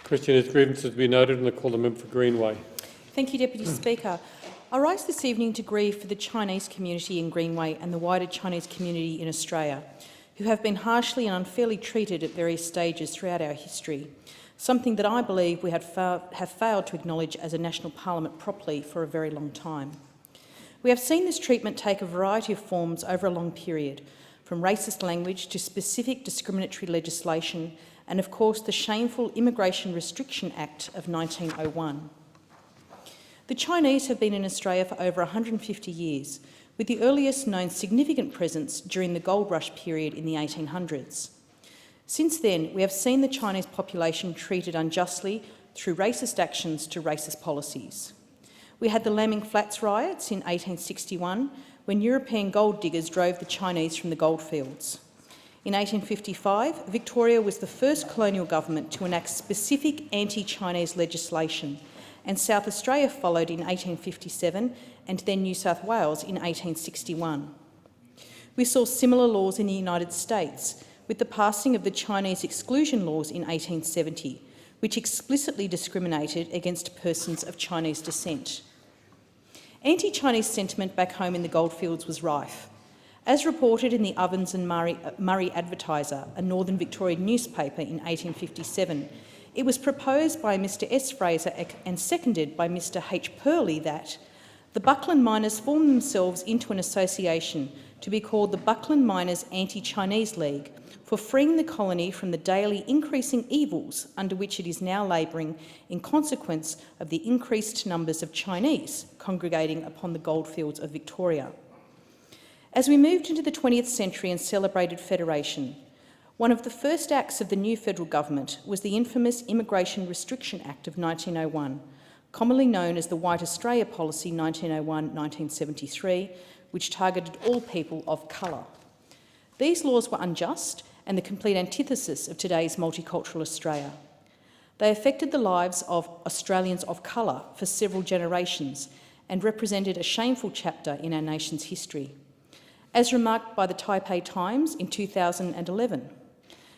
Question is grievances to be noted, and I call the member for Greenway. Thank you, Deputy Speaker. I rise this evening to grieve for the Chinese community in Greenway and the wider Chinese community in Australia, who have been harshly and unfairly treated at various stages throughout our history, something that I believe we have failed to acknowledge as a national parliament properly for a very long time. We have seen this treatment take a variety of forms over a long period, from racist language to specific discriminatory legislation and, of course, the shameful Immigration Restriction Act of 1901. The Chinese have been in Australia for over 150 years, with the earliest known significant presence during the gold rush period in the 1800s. Since then, we have seen the Chinese population treated unjustly through racist actions to racist policies. We had the Lambing Flats riots in 1861, when European gold diggers drove the Chinese from the goldfields. In 1855, Victoria was the first colonial government to enact specific anti-Chinese legislation, and South Australia followed in 1857 and then New South Wales in 1861. We saw similar laws in the United States, with the passing of the Chinese exclusion laws in 1870, which explicitly discriminated against persons of Chinese descent. Anti-Chinese sentiment back home in the goldfields was rife. As reported in the Ovens and Murray Advertiser, a Northern Victorian newspaper in 1857, it was proposed by Mr S. Fraser and seconded by Mr H. Purley that the Buckland miners formed themselves into an association to be called the Buckland Miners Anti-Chinese League for freeing the colony from the daily increasing evils under which it is now labouring in consequence of the increased numbers of Chinese congregating upon the goldfields of Victoria. As we moved into the 20th century and celebrated federation, one of the first acts of the new federal government was the infamous Immigration Restriction Act of 1901, commonly known as the White Australia Policy 1901-1973, which targeted all people of colour. These laws were unjust and the complete antithesis of today's multicultural Australia. They affected the lives of Australians of colour for several generations and represented a shameful chapter in our nation's history. As remarked by the Taipei Times in 2011,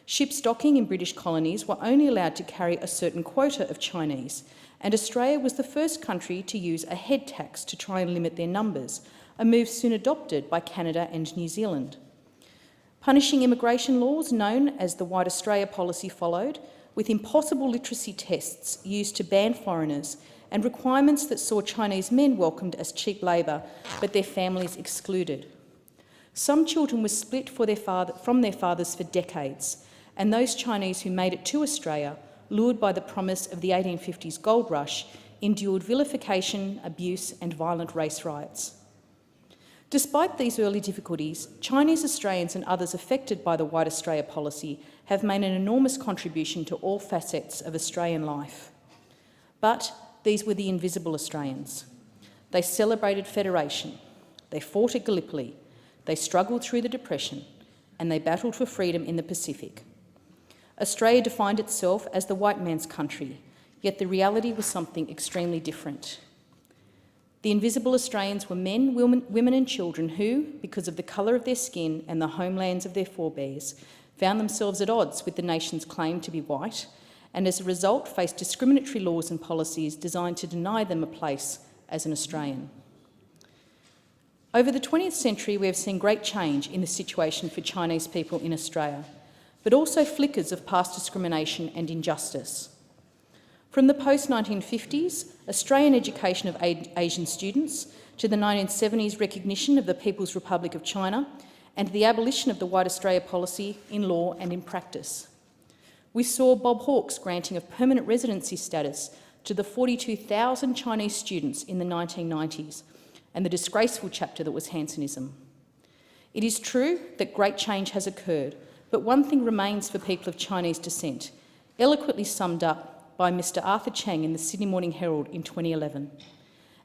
ships docking in British colonies were only allowed to carry a certain quota of Chinese, and Australia was the first country to use a head tax to try and limit their numbers, a move soon adopted by Canada and New Zealand. Punishing immigration laws known as the White Australia Policy followed, with impossible literacy tests used to ban foreigners and requirements that saw Chinese men welcomed as cheap labour but their families excluded. Some children were split from their fathers for decades, and those Chinese who made it to Australia, lured by the promise of the 1850s gold rush, endured vilification, abuse and violent race riots. Despite these early difficulties, Chinese Australians and others affected by the White Australia policy have made an enormous contribution to all facets of Australian life. But these were the invisible Australians. They celebrated federation, they fought at Gallipoli, they struggled through the Depression, and they battled for freedom in the Pacific. Australia defined itself as the white man's country, yet the reality was something extremely different. The invisible Australians were men, women and children who, because of the colour of their skin and the homelands of their forebears, found themselves at odds with the nation's claim to be white, and as a result faced discriminatory laws and policies designed to deny them a place as an Australian. Over the 20th century, we have seen great change in the situation for Chinese people in Australia, but also flickers of past discrimination and injustice. From the post-1950s, Australian education of Asian students, to the 1970s recognition of the People's Republic of China, and the abolition of the White Australia policy in law and in practice. We saw Bob Hawke's granting of permanent residency status to the 42,000 Chinese students in the 1990s, and the disgraceful chapter that was Hansonism. It is true that great change has occurred, but one thing remains for people of Chinese descent, eloquently summed up by Mr Arthur Chang in the Sydney Morning Herald in 2011.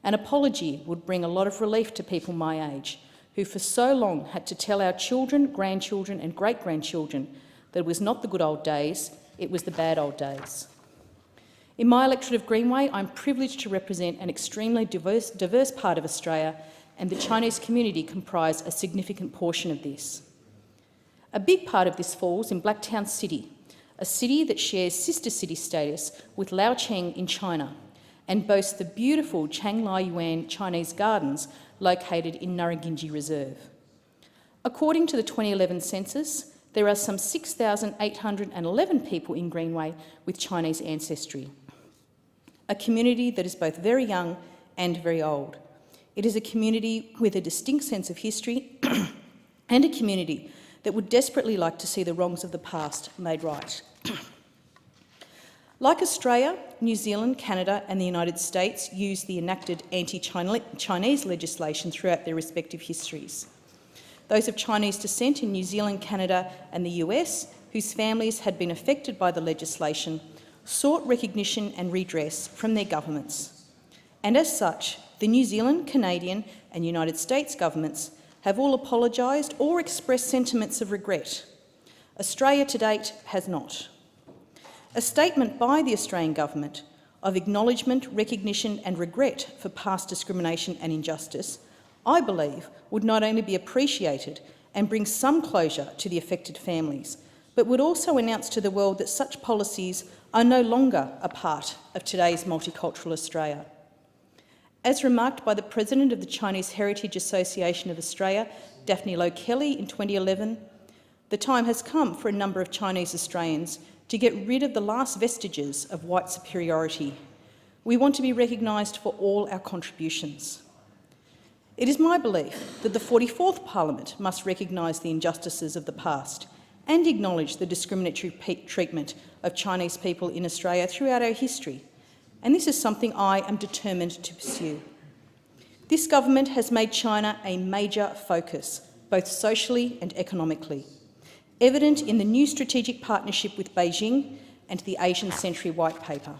An apology would bring a lot of relief to people my age, who for so long had to tell our children, grandchildren and great-grandchildren that it was not the good old days, it was the bad old days. In my electorate of Greenway, I'm privileged to represent an extremely diverse part of Australia, and the Chinese community comprise a significant portion of this. A big part of this falls in Blacktown City, a city that shares sister city status with Laocheng in China and boasts the beautiful Changlai-Yuan Chinese Gardens located in Nurraginji Reserve. According to the 2011 census, there are some 6,811 people in Greenway with Chinese ancestry, a community that is both very young and very old. It is a community with a distinct sense of history and a community that would desperately like to see the wrongs of the past made right. Like Australia, New Zealand, Canada and the United States use the enacted anti-Chinese legislation throughout their respective histories. Those of Chinese descent in New Zealand, Canada and the US, whose families had been affected by the legislation, sought recognition and redress from their governments. And as such, the New Zealand, Canadian and United States governments have all apologised or expressed sentiments of regret. Australia to date has not. A statement by the Australian government of acknowledgement, recognition and regret for past discrimination and injustice, I believe, would not only be appreciated and bring some closure to the affected families, but would also announce to the world that such policies are no longer a part of today's multicultural Australia. As remarked by the President of the Chinese Heritage Association of Australia, Daphne Lowe Kelly, in 2011, the time has come for a number of Chinese Australians to get rid of the last vestiges of white superiority. We want to be recognised for all our contributions. It is my belief that the 44th Parliament must recognise the injustices of the past and acknowledge the discriminatory treatment of Chinese people in Australia throughout our history, and this is something I am determined to pursue. This government has made China a major focus, both socially and economically, evident in the new strategic partnership with Beijing and the Asian Century White Paper.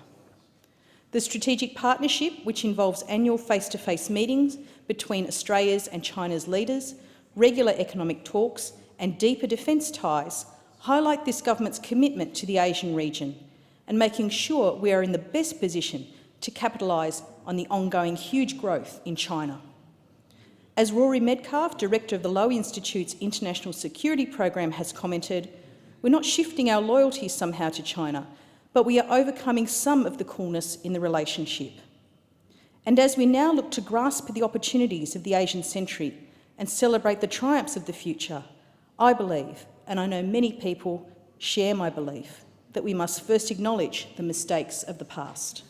The strategic partnership, which involves annual face-to-face meetings between Australia's and China's leaders, regular economic talks and deeper defence ties, highlight this government's commitment to the Asian region and making sure we are in the best position to capitalise on the ongoing huge growth in China. As Rory Medcalf, Director of the Lowy Institute's International Security Program, has commented, we're not shifting our loyalties somehow to China, but we are overcoming some of the coolness in the relationship. And as we now look to grasp the opportunities of the Asian century and celebrate the triumphs of the future, I believe, and I know many people share my belief, that we must first acknowledge the mistakes of the past.